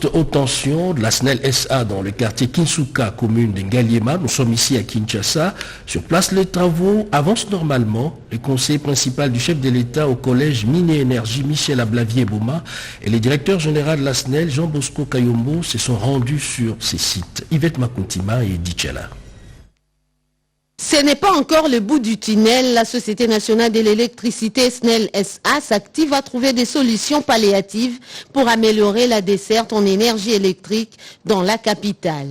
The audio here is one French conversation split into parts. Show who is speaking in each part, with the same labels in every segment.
Speaker 1: poste haute tension de la SNEL SA dans le quartier Kinsuka, commune de Ngaliema. Nous sommes ici à Kinshasa. Sur place, les travaux avancent normalement. Le conseiller principal du chef de l'État au collège Mine et Énergie, Michel Ablavier-Boma, et le directeur général de la SNEL, Jean-Bosco Kayombo, se sont rendus sur ces sites. Yvette Makuntima et Dichela.
Speaker 2: Ce n'est pas encore le bout du tunnel. La Société nationale de l'électricité SNEL SA s'active à trouver des solutions palliatives pour améliorer la desserte en énergie électrique dans la capitale.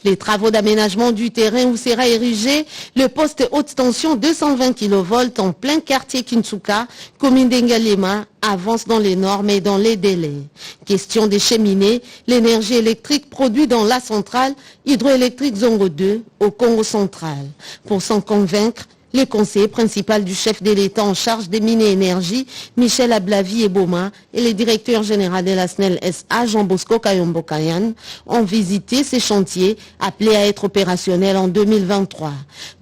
Speaker 2: Les travaux d'aménagement du terrain où sera érigé le poste haute tension 220 kV en plein quartier Kinsuka, commune d'Engaliema, avance dans les normes et dans les délais. Question des cheminées, l'énergie électrique produite dans la centrale hydroélectrique Zongo 2 au Congo central. Pour s'en convaincre, le conseiller principal du chef de l'État en charge des mines et énergie, Michel Ablavier-Boma, et le directeur général de la SNEL SA, Jean-Bosco Kayombo Kayan, ont visité ces chantiers appelés à être opérationnels en 2023.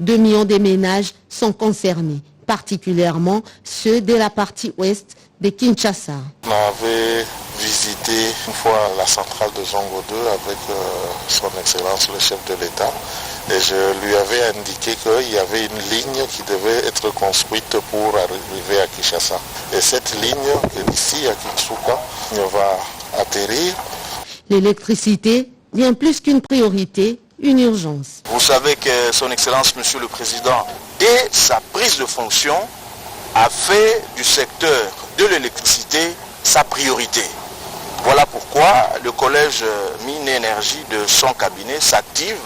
Speaker 2: 2 millions de ménages sont concernés, particulièrement ceux de la partie ouest de Kinshasa.
Speaker 3: On avait visité une fois la centrale de Zongo 2 avec son Excellence le chef de l'État et je lui avais indiqué qu'il y avait une ligne qui devait être construite pour arriver à Kinshasa. Et cette ligne, ici à Kinsuka, va atterrir.
Speaker 2: L'électricité vient plus qu'une priorité, une urgence.
Speaker 4: Vous savez que son Excellence Monsieur le Président, dès sa prise de fonction, a fait du secteur de l'électricité sa priorité. Voilà pourquoi le collège Mine et Énergie de son cabinet s'active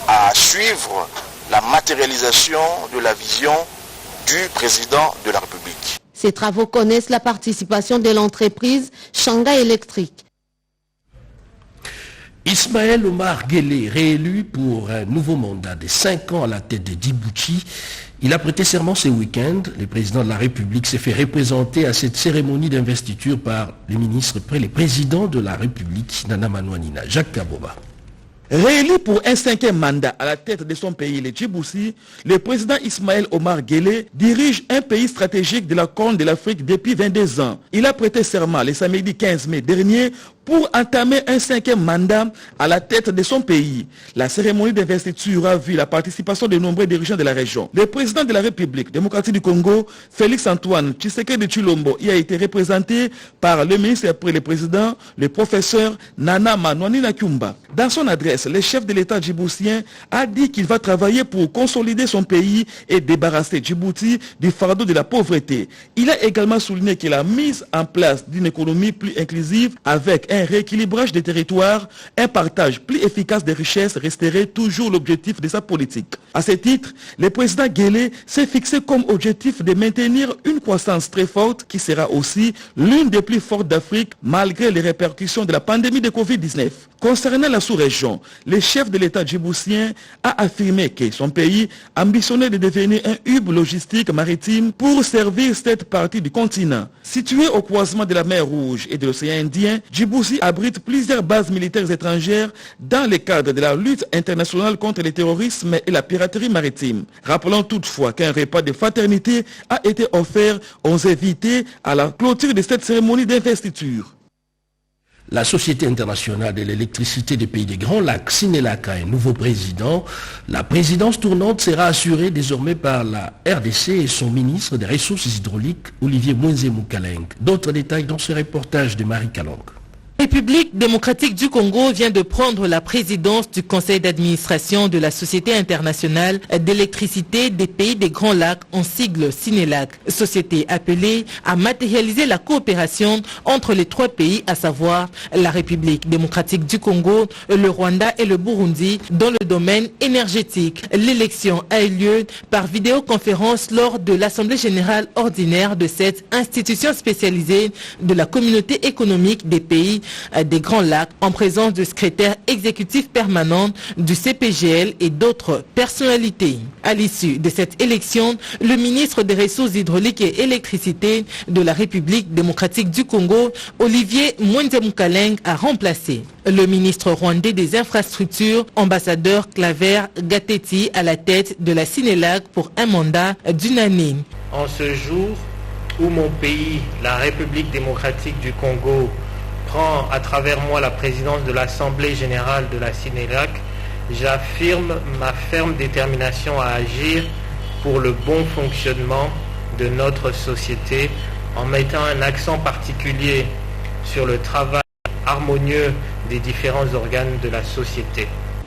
Speaker 4: à suivre la matérialisation de la vision du président de la République.
Speaker 2: Ces travaux connaissent la participation de l'entreprise Shanghai Electric.
Speaker 1: Ismaël Omar Guelleh, réélu pour un nouveau mandat de 5 ans à la tête de Djibouti. Il a prêté serment ce week-end. Le président de la République s'est fait représenter à cette cérémonie d'investiture par le président de la République, Nana Manouanina, Jacques Kaboba.
Speaker 5: Réélu pour un 5e mandat à la tête de son pays, le Djibouti, le président Ismaël Omar Guelleh dirige un pays stratégique de la Corne de l'Afrique depuis 22 ans. Il a prêté serment le samedi 15 mai dernier pour entamer un 5e mandat à la tête de son pays. La cérémonie d'investiture a vu la participation de nombreux dirigeants de la région. Le président de la République démocratique du Congo, Félix Antoine Tshisekedi Tshilombo, y a été représenté par le ministre après le président, le professeur Nana Manouanina Kyumba. Dans son adresse, le chef de l'État djiboutien a dit qu'il va travailler pour consolider son pays et débarrasser Djibouti du fardeau de la pauvreté. Il a également souligné que la mise en place d'une économie plus inclusive avec un rééquilibrage des territoires, un partage plus efficace des richesses resterait toujours l'objectif de sa politique. À ce titre, le président Guelleh s'est fixé comme objectif de maintenir une croissance très forte qui sera aussi l'une des plus fortes d'Afrique malgré les répercussions de la pandémie de Covid-19. Concernant la sous-région, le chef de l'État djiboutien a affirmé que son pays ambitionnait de devenir un hub logistique maritime pour servir cette partie du continent. Situé au croisement de la mer Rouge et de l'océan Indien, Djibouti abrite plusieurs bases militaires étrangères dans le cadre de la lutte internationale contre le terrorisme et la piraterie maritime. Rappelons toutefois qu'un repas de fraternité a été offert aux invités à la clôture de cette cérémonie d'investiture.
Speaker 1: La Société internationale de l'électricité des pays des Grands Lacs, Sinelac, a un nouveau président. La présidence tournante sera assurée désormais par la RDC et son ministre des Ressources hydrauliques, Olivier Mwenze-Moukaleng. D'autres détails dans ce reportage de Marie Kalong.
Speaker 6: La République démocratique du Congo vient de prendre la présidence du conseil d'administration de la Société internationale d'électricité des pays des Grands Lacs, en sigle Sinelac, société appelée à matérialiser la coopération entre les 3 pays, à savoir la République démocratique du Congo, le Rwanda et le Burundi, dans le domaine énergétique. L'élection a eu lieu par vidéoconférence lors de l'Assemblée générale ordinaire de cette institution spécialisée de la communauté économique des pays des Grands Lacs, en présence du secrétaire exécutif permanent du CPGL et d'autres personnalités. À l'issue de cette élection, le ministre des Ressources hydrauliques et électricité de la République démocratique du Congo, Olivier Mwenze-Moukaleng, a remplacé le ministre rwandais des infrastructures, ambassadeur Claver Gateti, à la tête de la Sinelac pour un mandat d'1 année.
Speaker 7: En ce jour où mon pays, la République démocratique du Congo, prends à travers moi la présidence de l'Assemblée générale de la Cinélac, j'affirme ma ferme détermination à agir pour le bon fonctionnement de notre société en mettant un accent particulier sur le travail harmonieux des différents organes de la société.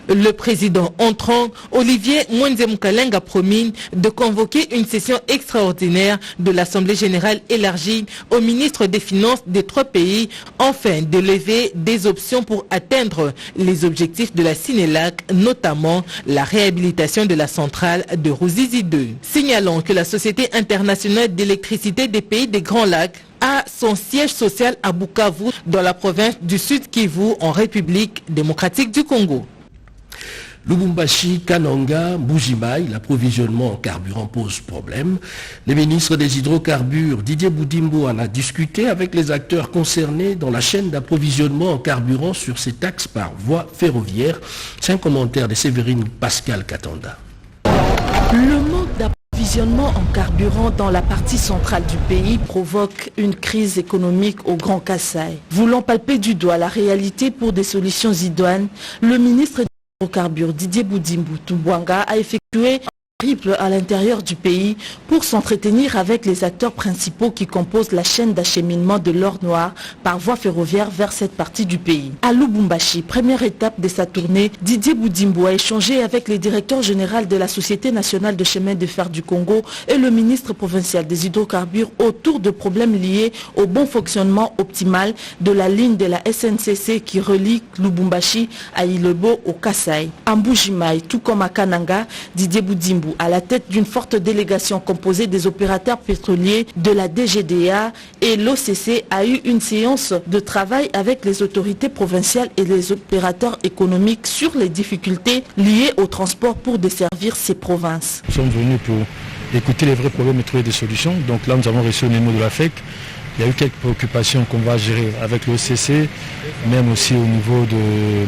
Speaker 6: Le président entrant, Olivier Mwenze-Moukaleng, a promis de convoquer une session extraordinaire de l'Assemblée générale élargie aux ministres des Finances des 3 pays, afin de lever des options pour atteindre les objectifs de la Cinélac, notamment la réhabilitation de la centrale de Ruzizi 2. Signalons que la Société internationale d'électricité des pays des Grands Lacs a son siège social à Bukavu, dans la province du Sud Kivu, en République démocratique du Congo.
Speaker 1: Lubumbashi, Kananga, Mbujimaï, l'approvisionnement en carburant pose problème. Le ministre des Hydrocarbures, Didier Boudimbo, en a discuté avec les acteurs concernés dans la chaîne d'approvisionnement en carburant sur ces taxes par voie ferroviaire. C'est un commentaire de Séverine Pascal Katanda.
Speaker 8: Le manque d'approvisionnement en carburant dans la partie centrale du pays provoque une crise économique au Grand Kasaï. Voulant palper du doigt la réalité pour des solutions idoines, le ministre Hydrocarbures Didier Boudimbo Tumbwanga a effectué un périple à l'intérieur du pays pour s'entretenir avec les acteurs principaux qui composent la chaîne d'acheminement de l'or noir par voie ferroviaire vers cette partie du pays. À Lubumbashi, première étape de sa tournée, Didier Boudimbo a échangé avec le directeur général de la Société nationale de chemin de fer du Congo et le ministre provincial des hydrocarbures autour de problèmes liés au bon fonctionnement optimal de la ligne de la SNCC qui relie Lubumbashi à Ilebo au Kasaï. À Mbujimaï, tout comme à Kananga, Didier Boudimbo, à la tête d'une forte délégation composée des opérateurs pétroliers de la DGDA et l'OCC, a eu une séance de travail avec les autorités provinciales et les opérateurs économiques sur les difficultés liées au transport pour desservir ces provinces.
Speaker 9: Nous sommes venus pour écouter les vrais problèmes et trouver des solutions. Donc là, nous avons reçu le mémo de la FEC. Il y a eu quelques préoccupations qu'on va gérer avec l'OCC, même aussi au niveau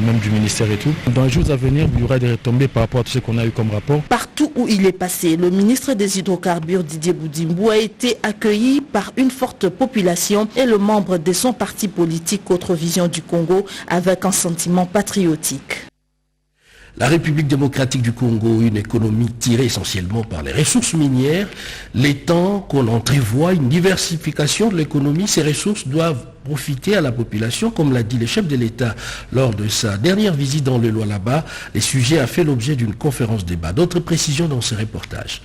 Speaker 9: même du ministère et tout. Dans les jours à venir, il y aura des retombées par rapport à tout ce qu'on a eu comme rapport.
Speaker 8: Partout où il est passé, le ministre des Hydrocarbures Didier Boudimbo a été accueilli par une forte population et le membre de son parti politique Autre Vision du Congo avec un sentiment patriotique.
Speaker 1: La République démocratique du Congo, une économie tirée essentiellement par les ressources minières. L'étant qu'on entrevoit une diversification de l'économie, ces ressources doivent profiter à la population, comme l'a dit le chef de l'État lors de sa dernière visite dans le Lualaba. Le sujet a fait l'objet d'une conférence débat. D'autres précisions dans ce reportage.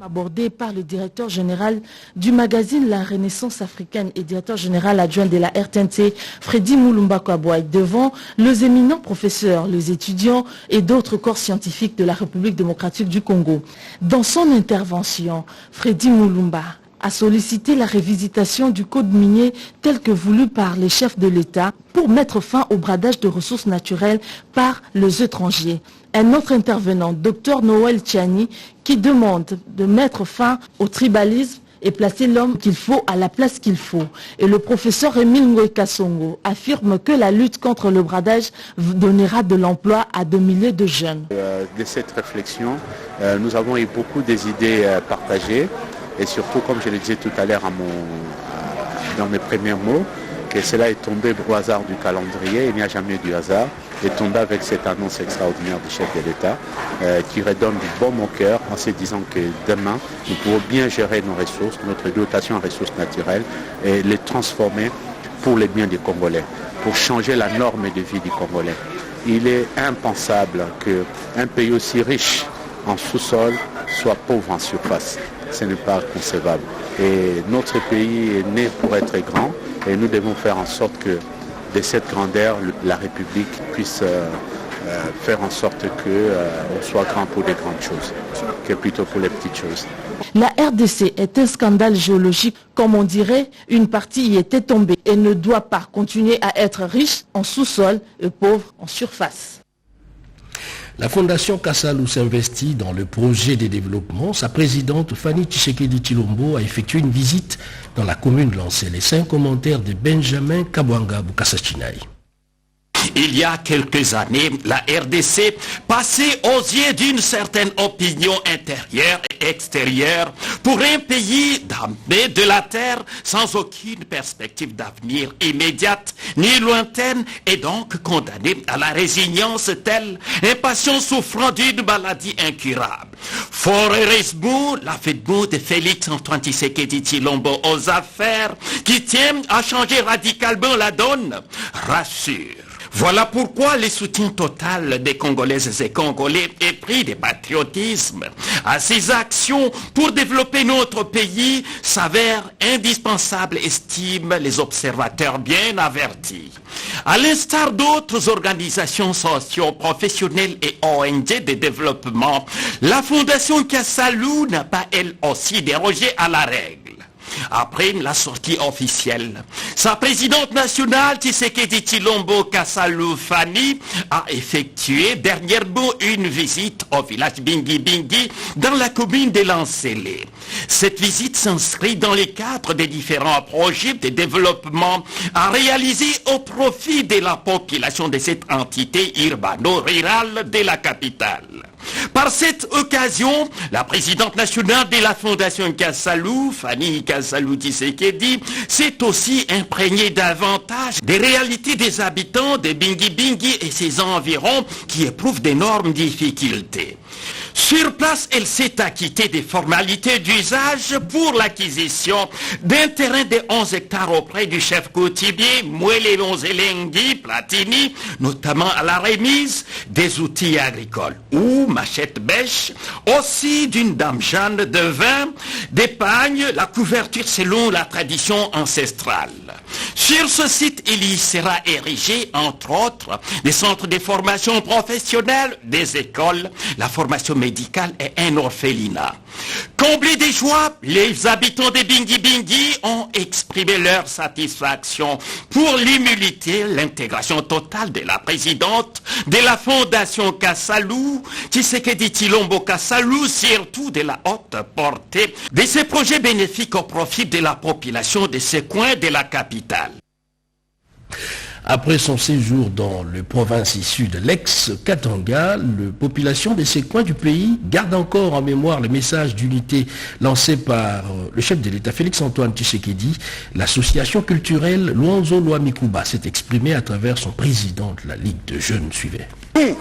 Speaker 8: Abordé par le directeur général du magazine La Renaissance africaine et directeur général adjoint de la RTNC, Freddy Mulumba Kwabouaï, devant les éminents professeurs, les étudiants et d'autres corps scientifiques de la République démocratique du Congo. Dans son intervention, Freddy Mulumba a sollicité la révisitation du code minier tel que voulu par les chefs de l'État pour mettre fin au bradage de ressources naturelles par les étrangers. Un autre intervenant, Dr Noël Tchani, qui demande de mettre fin au tribalisme et placer l'homme qu'il faut à la place qu'il faut. Et le professeur Émile Ngoï Kassongo affirme que la lutte contre le bradage donnera de l'emploi à des milliers de jeunes.
Speaker 10: De cette réflexion, nous avons eu beaucoup des idées partagées. Et surtout, comme je le disais tout à l'heure dans mes premiers mots, que cela est tombé au hasard du calendrier, il n'y a jamais eu du hasard, et tombé avec cette annonce extraordinaire du chef de l'État qui redonne du baume au cœur en se disant que demain, nous pouvons bien gérer nos ressources, notre dotation en ressources naturelles, et les transformer pour les biens des Congolais, pour changer la norme de vie du Congolais. Il est impensable qu'un pays aussi riche en sous-sol soit pauvre en surface. Ce n'est pas concevable. Et notre pays est né pour être grand et nous devons faire en sorte que de cette grandeur, la République puisse faire en sorte qu'on soit grand pour des grandes choses, que plutôt pour les petites choses.
Speaker 8: La RDC est un scandale géologique, comme on dirait, une partie y était tombée et ne doit pas continuer à être riche en sous-sol et pauvre en surface.
Speaker 1: La Fondation Kassalou s'investit dans le projet de développement. Sa présidente Fanny Tshisekedi Tshilombo a effectué une visite dans la commune de Lancé. Les 5 commentaires de Benjamin Kabwanga Bukasachinaï.
Speaker 11: Il y a quelques années, la RDC passait aux yeux d'une certaine opinion intérieure et extérieure pour un pays damné de la terre sans aucune perspective d'avenir immédiate ni lointaine et donc condamné à la résignance telle un patient souffrant d'une maladie incurable. Fort heureusement, l'avènement de Félix Antoine Tshisekedi Tshilombo aux affaires qui tient à changer radicalement la donne rassure. Voilà pourquoi le soutien total des Congolaises et Congolais est pris de patriotisme à ces actions pour développer notre pays s'avère indispensable, estiment les observateurs bien avertis. À l'instar d'autres organisations socio-professionnelles et ONG de développement, la Fondation Kassalu n'a pas elle aussi dérogé à la règle. Après la sortie officielle, sa présidente nationale Tshisekedi Tshilombo Kassalu Fani a effectué dernièrement une visite au village Bingi Bingi dans la commune de Lansele. Cette visite s'inscrit dans les cadres des différents projets de développement à réaliser au profit de la population de cette entité urbano-rurale de la capitale. Par cette occasion, la présidente nationale de la Fondation Kassalu, Fani Kassalu Tshisekedi, s'est aussi imprégnée davantage des réalités des habitants de Bingi Bingi et ses environs qui éprouvent d'énormes difficultés. Sur place, elle s'est acquittée des formalités d'usage pour l'acquisition d'un terrain de 11 hectares auprès du chef coutumier Mwele Lonzelengui Platini, notamment à la remise des outils agricoles, ou machette bêche, aussi d'une dame Jeanne de vin, d'épargne, la couverture selon la tradition ancestrale. Sur ce site, il y sera érigé, entre autres, des centres de formation professionnelle, des écoles, la formation médicale et un orphelinat. Comblés de joie, les habitants de Bingi Bingi ont exprimé leur satisfaction pour l'humilité, l'intégration totale de la présidente de la Fondation Kassalu, Tshisekedi Tshilombo Kassalu, surtout de la haute portée de ces projets bénéfiques au profit de la population de ces coins de la capitale.
Speaker 1: Après son séjour dans les provinces issues de l'ex-Katanga, la population de ces coins du pays garde encore en mémoire le message d'unité lancé par le chef de l'État Félix Antoine Tshisekedi. L'association culturelle Luanzo Lwamikuba s'est exprimée à travers son président de la Ligue de jeunes. Suivez.
Speaker 12: Nous,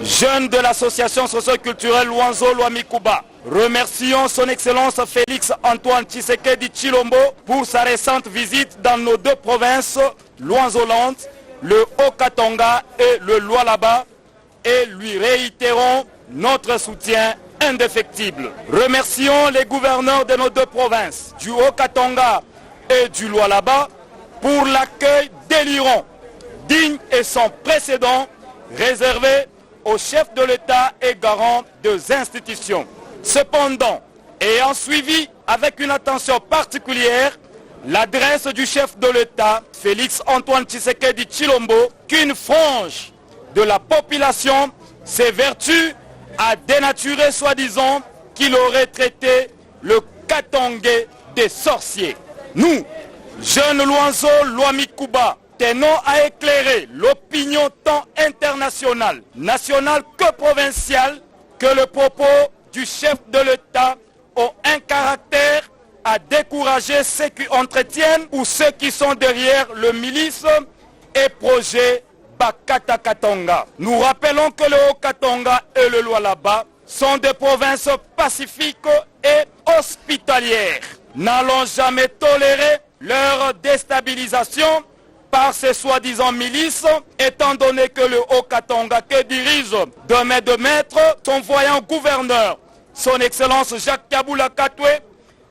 Speaker 12: jeunes de l'association socio-culturelle Luanzo Lwamikuba, remercions son Excellence Félix Antoine Tshisekedi Tshilombo pour sa récente visite dans nos deux provinces, Luanzo-Land, le Haut-Katanga et le Lualaba, et lui réitérons notre soutien indéfectible. Remercions les gouverneurs de nos deux provinces, du Haut-Katanga et du Lualaba, pour l'accueil délirant, digne et sans précédent, réservé au chef de l'État et garant des institutions. Cependant, ayant suivi avec une attention particulière l'adresse du chef de l'État, Félix Antoine Tshisekedi Tshilombo, qu'une frange de la population s'évertue à dénaturer soi-disant qu'il aurait traité le Katangais des sorciers. Nous, jeunes Luanzo Lwamikuba, tenons à éclairer l'opinion tant internationale, nationale que provinciale, que le propos du chef de l'État ont un caractère à décourager ceux qui entretiennent ou ceux qui sont derrière le milice et projet Bakata Katanga. Nous rappelons que le Haut-Katanga et le Lualaba sont des provinces pacifiques et hospitalières. N'allons jamais tolérer leur déstabilisation par ces soi-disant milices, étant donné que le Haut-Katanga que dirige de main de maître son voyant gouverneur, son Excellence Jacques Kabula Katwe,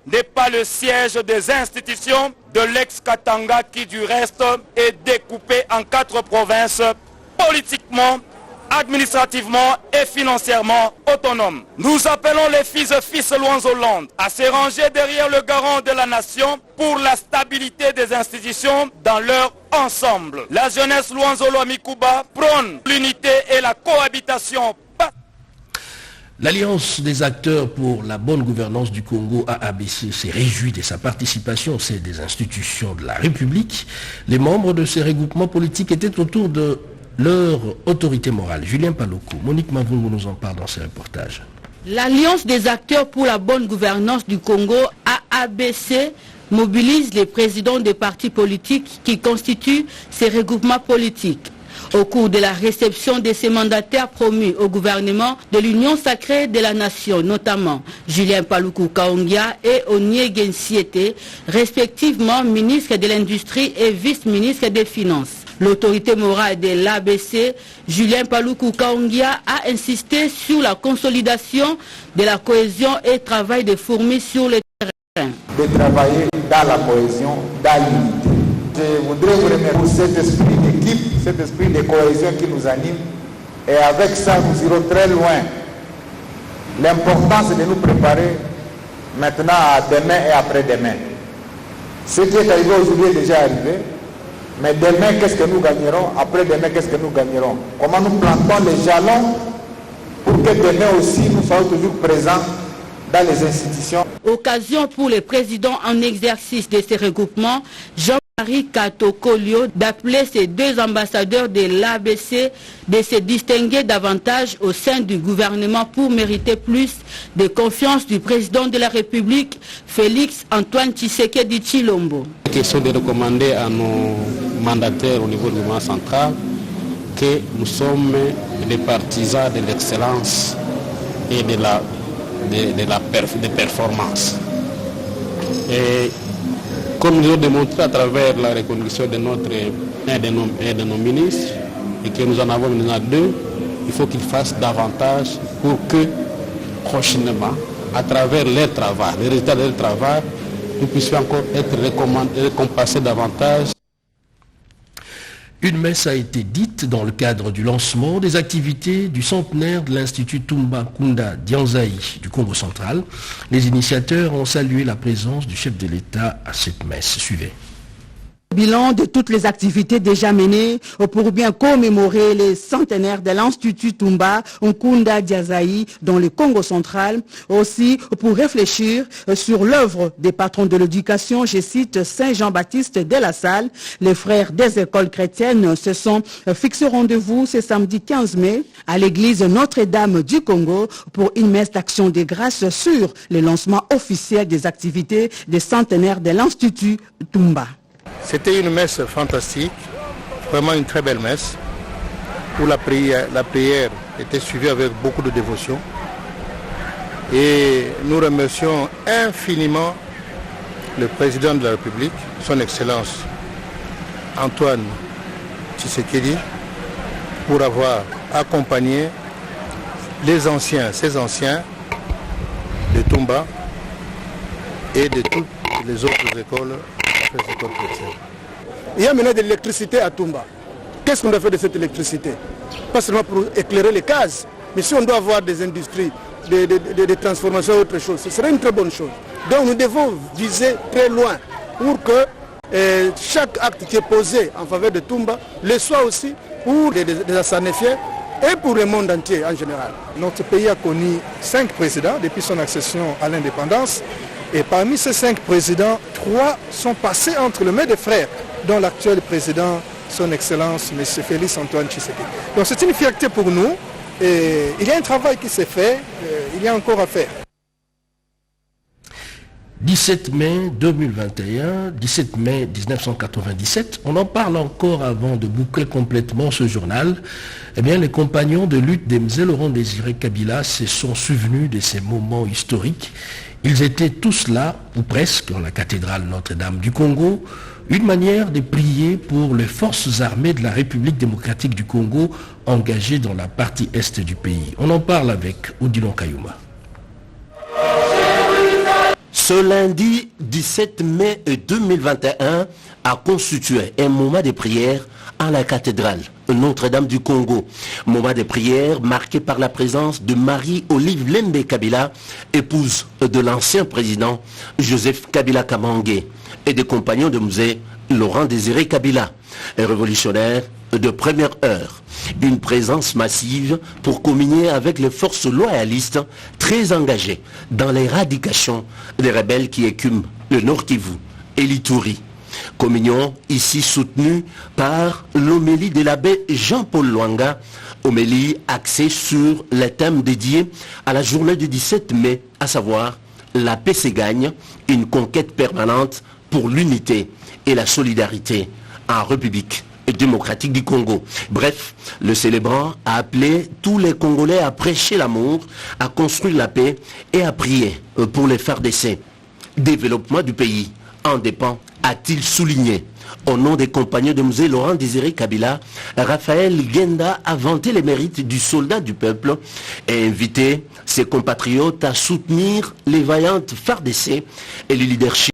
Speaker 12: n'est pas le siège des institutions de l'ex-Katanga qui du reste est découpé en 4 provinces politiquement, administrativement et financièrement autonomes. Nous appelons les fils et fils Luanzo-Land à se ranger derrière le garant de la nation pour la stabilité des institutions dans leur ensemble. La jeunesse Luanzo Lwamikuba prône l'unité et la cohabitation.
Speaker 1: L'Alliance des acteurs pour la bonne gouvernance du Congo, AABC, s'est réjouie de sa participation au sein des institutions de la République. Les membres de ces regroupements politiques étaient autour de leur autorité morale. Julien Paloukou, Monique Mavungu nous en parle dans ses reportages.
Speaker 13: L'Alliance des acteurs pour la bonne gouvernance du Congo, AABC, mobilise les présidents des partis politiques qui constituent ces regroupements politiques. Au cours de la réception de ces mandataires promus au gouvernement de l'Union sacrée de la nation, notamment Julien Paloukou Kaongia et Onyé Siete, respectivement ministre de l'Industrie et vice-ministre des Finances. L'autorité morale de l'ABC, Julien Paloukou Kaongia, a insisté sur la consolidation de la cohésion et travail des fourmis sur le terrain.
Speaker 14: De travailler dans la cohésion, dans l'unité. Je voudrais vous remercier pour cet esprit d'équipe, cet esprit de cohésion qui nous anime. Et avec ça, nous irons très loin. L'important, c'est de nous préparer maintenant à demain et après-demain. Ce qui est arrivé aujourd'hui est déjà arrivé. Mais demain, qu'est-ce que nous gagnerons? Après-demain, qu'est-ce que nous gagnerons? Comment nous plantons les jalons pour que demain aussi, nous soyons toujours présents dans les institutions.
Speaker 13: Occasion pour les présidents en exercice de ces regroupements, Jean-Marie Katokolio, d'appeler ces deux ambassadeurs de l'ABC de se distinguer davantage au sein du gouvernement pour mériter plus de confiance du président de la République, Félix Antoine Tshisekedi Tshilombo.
Speaker 15: Question de recommander à nos mandataires au niveau du gouvernement central que nous sommes des partisans de l'excellence et des performances. Et comme nous avons démontré à travers la reconnaissance de un de nos ministres, et que nous en avons maintenant deux, il faut qu'ils fassent davantage pour que prochainement, à travers leur travail, les résultats de leur travail, nous puissions encore être récompensés davantage.
Speaker 1: Une messe a été dite dans le cadre du lancement des activités du centenaire de l'Institut Tumba Kunda Dianzaï du Congo central. Les initiateurs ont salué la présence du chef de l'État à cette messe. Suivez.
Speaker 16: Bilan de toutes les activités déjà menées pour bien commémorer les centenaires de l'Institut Tumba Nkunda Dianzaï dans le Congo central. Aussi pour réfléchir sur l'œuvre des patrons de l'éducation, je cite Saint Jean-Baptiste de la Salle. Les frères des écoles chrétiennes se sont fixés rendez-vous ce samedi 15 mai à l'église Notre-Dame du Congo pour une messe d'action de grâce sur le lancement officiel des activités des centenaires de l'Institut Tumba.
Speaker 17: C'était une messe fantastique, vraiment une très belle messe, où la prière était suivie avec beaucoup de dévotion. Et nous remercions infiniment le président de la République, son Excellence Antoine Tshisekedi, pour avoir accompagné ces anciens de Tumba et de toutes les autres écoles.
Speaker 18: Il y a maintenant de l'électricité à Tumba. Qu'est-ce qu'on a fait de cette électricité? Pas seulement pour éclairer les cases, mais si on doit avoir des industries, des transformations ou autre chose, ce serait une très bonne chose. Donc nous devons viser très loin pour que chaque acte qui est posé en faveur de Tumba le soit aussi pour les Assanéfiens et pour le monde entier en général.
Speaker 19: Notre pays a connu 5 présidents depuis son accession à l'indépendance. Et parmi ces 5 présidents, 3 sont passés entre les mains des frères, dont l'actuel président, son Excellence, M. Félix Antoine Tshisekedi. Donc c'est une fierté pour nous. Et il y a un travail qui s'est fait, il y a encore à faire.
Speaker 1: 17 mai 2021, 17 mai 1997, on en parle encore avant de boucler complètement ce journal. Eh bien, les compagnons de lutte d'Mzé Laurent Désiré Kabila se sont souvenus de ces moments historiques. Ils étaient tous là, ou presque, dans la cathédrale Notre-Dame du Congo, une manière de prier pour les forces armées de la République démocratique du Congo engagées dans la partie est du pays. On en parle avec Odilon Kayuma.
Speaker 20: Ce lundi 17 mai 2021 a constitué un moment de prière à la cathédrale Notre-Dame du Congo. Moment de prière marqué par la présence de Marie-Olive Lembe Kabila, épouse de l'ancien président Joseph Kabila Kabange, et des compagnons de Mzé Laurent Désiré Kabila, un révolutionnaire de première heure. Une présence massive pour communier avec les forces loyalistes très engagées dans l'éradication des rebelles qui écument le Nord Kivu et l'Ituri. Communion ici soutenue par l'homélie de l'abbé Jean-Paul Lwanga, homélie axée sur les thèmes dédiés à la journée du 17 mai, à savoir la paix se gagne, une conquête permanente pour l'unité et la solidarité en République démocratique du Congo. Bref, le célébrant a appelé tous les Congolais à prêcher l'amour, à construire la paix et à prier pour les FARDC. Développement du pays en dépend, a-t-il souligné. Au nom des compagnons de musée Laurent Désiré Kabila, Raphaël Genda a vanté les mérites du soldat du peuple et invité ses compatriotes à soutenir les vaillantes FARDC et le leadership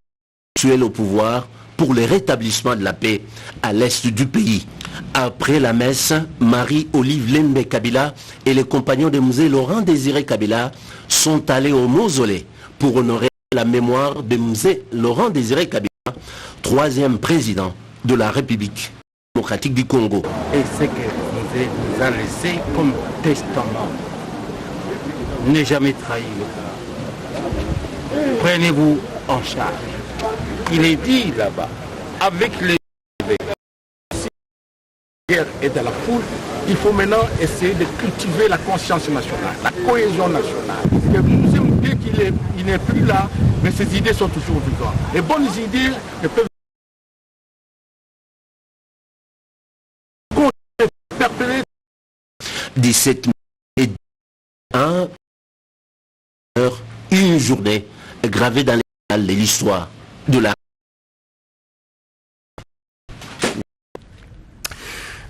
Speaker 20: actuel au pouvoir pour le rétablissement de la paix à l'est du pays. Après la messe, Marie-Olive Lembe Kabila et les compagnons de musée Laurent Désiré Kabila sont allés au mausolée pour honorer la mémoire de musée Laurent Désiré Kabila, 3e président de la République démocratique du Congo.
Speaker 21: Et ce que musée nous a laissé comme testament, ne jamais trahir le peuple. Prenez-vous en charge. Il est dit là-bas, avec les guerre et de la foule, il faut maintenant essayer de cultiver la conscience nationale, la cohésion nationale. Le musée, dès qu'il n'est plus là, mais ces idées sont toujours vivantes. Les bonnes idées ne peuvent
Speaker 20: 17 mai, une journée gravée dans les annales de l'histoire de la.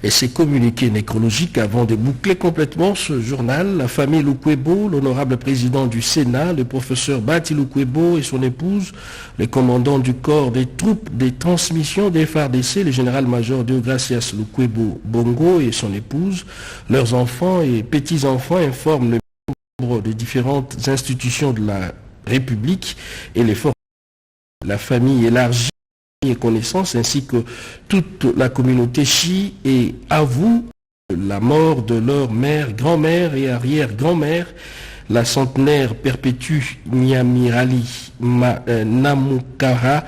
Speaker 1: Et ces communiqués nécrologiques avant de boucler complètement ce journal, la famille Lukwebo, l'honorable président du Sénat, le professeur Bati Lukwebo et son épouse, le commandant du corps des troupes des transmissions des FARDC, le général-major Deogracias Lukwebo Bongo et son épouse, leurs enfants et petits-enfants informent le membre de différentes institutions de la République et les forces de la famille élargie et connaissances ainsi que toute la communauté chi et avoue la mort de leur mère, grand-mère et arrière-grand-mère, la centenaire perpétue Nyamirali Namukara,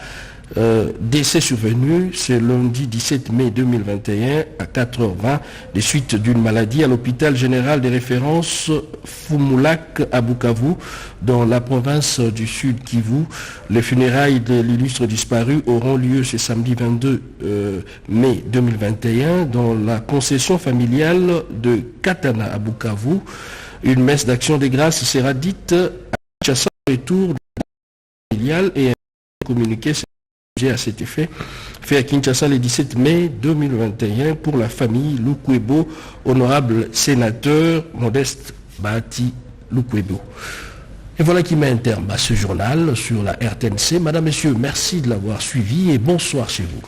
Speaker 1: décès survenu ce lundi 17 mai 2021 à 4h20 des suites d'une maladie à l'hôpital général de référence Fumulak à Bukavu dans la province du Sud Kivu. Les funérailles de l'illustre disparu auront lieu ce samedi 22 mai 2021 dans la concession familiale de Katana à Bukavu. Une messe d'action des grâces sera dite à Kinshasa au retour de la familiale et un communiqué à cet effet fait à Kinshasa le 17 mai 2021 pour la famille Lukwebo, honorable sénateur Modeste Bati Lukwebo. Et voilà qui met un terme à ce journal sur la RTNC. Madame, Messieurs, merci de l'avoir suivi et bonsoir chez vous.